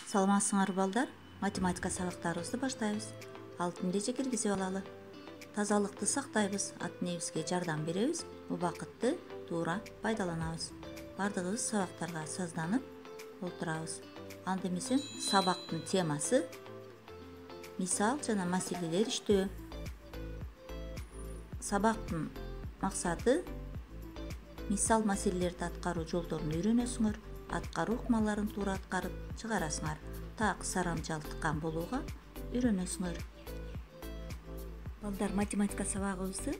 Саламатсыңар балдар, математика сабактарыбызды баштайбыз. Алтын эреже киргизип алалы. Тазалыкты сактайбыз, ат-энебизге жардам беребиз, убакытты туура пайдаланабыз. Бардыгыбыз сабактарга сазданып отурабыз. Анда эмесе сабактын темасы мисал жана маселелер иштөө. Сабактын максаты мисал маселелерди аткаруу жолдорун үйрөнөсүңөр, аткаруу ыкмаларын туура аткарып чыгарасыңар. Так сарамжалтыккан болууга үйрөнөсүңөр. Балдар, математика сабагыбызды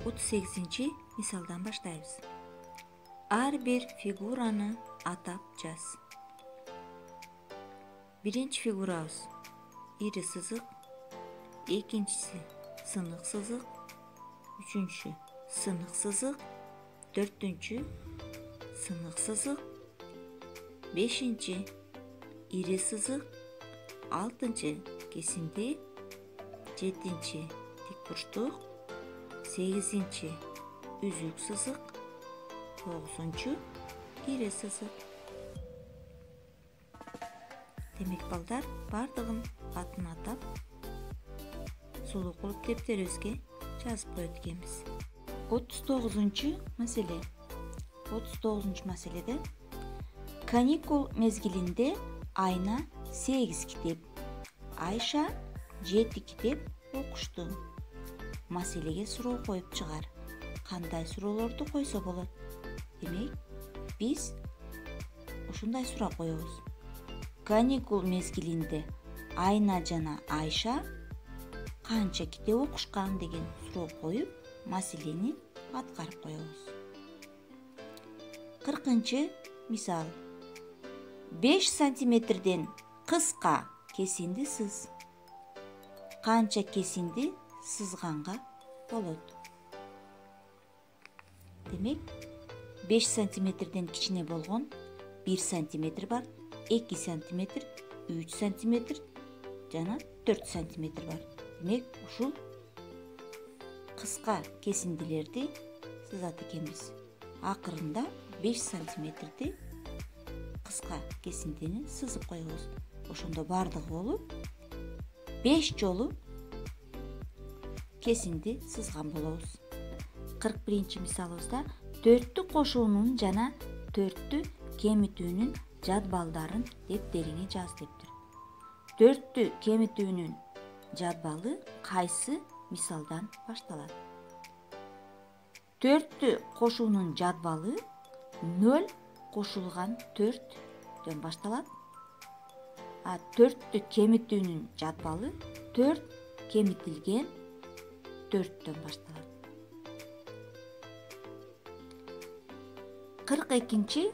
38 мисалдан баштайбыз. Ар бир фигураны атап жаз. Биринчи фигурабыз ири сызык, экинчиси сынык сызык, үчүнчү сынык сызык, төртүнчү сынык сызык, бешинчи ири сызык, алтынчы кесинди, жетинчи тикбурчтук, сегизинчи үзүк сызык, тогузунчу ири сызык. Демек балдар, бардыгын атын атап сулуу кылып дептерибизге жазып коет экенбиз. 39 маселе. 39 маселеде каникул мезгилинде Айна 8 китеп, Айша 7 китеп окушту. Маселеге суроо коюп чыгар. Кандай суроолорду койсо болот? Демек, биз ушундай суроо коебуз. Каникул мезгилинде Айна жана Айша канча китеп окушкан деген суроо коюп, маселени аткарып коебуз. 40 мисал. 5 сантиметрден кыска кесинди сыз. Канча кесинди сызганга болот? Демек, 5 сантиметрден кичине болгон 1 сантиметр бар, 2 сантиметр, 3 сантиметр жана 4 сантиметр бар. Демек, ушул кыска кесиндилерди сызат экенбиз. Акырында 5 сантиметрди кыска кесиндини сызып коебуз. Ошондо бардыгы болуп 5 жолу кесинди сызган болобуз. 41 мисалыбызда 4 кошуунун жана 4 кемитүүнүн жадбалдарын дептериңе жаз дептир. 4 кемитүүнүн жадбалы кайсы мисалдан башталат? 4 кошуунун жадбалы 0 кошулган 4дөн башталат. 4 кемитүүнүн жадбалы 4 кемитилген 4дөн башталат. 42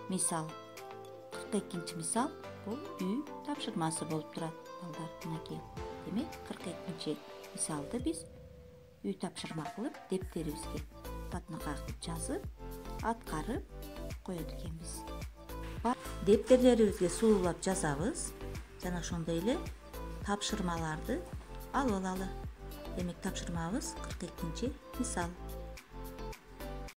мисал. 42 мисал бул үй тапшырмасы болуп турат, балдар, мынакей. Демек, 42 мисалды биз үй тапшырма кылып, дептерибизге татына кагып жазып, аткарып коет экенбиз. Дептердерибизге суулап жазабыз, жана ошондой эле тапшырмаларды алып алалы. Демек, тапшырмабыз 42 мисал.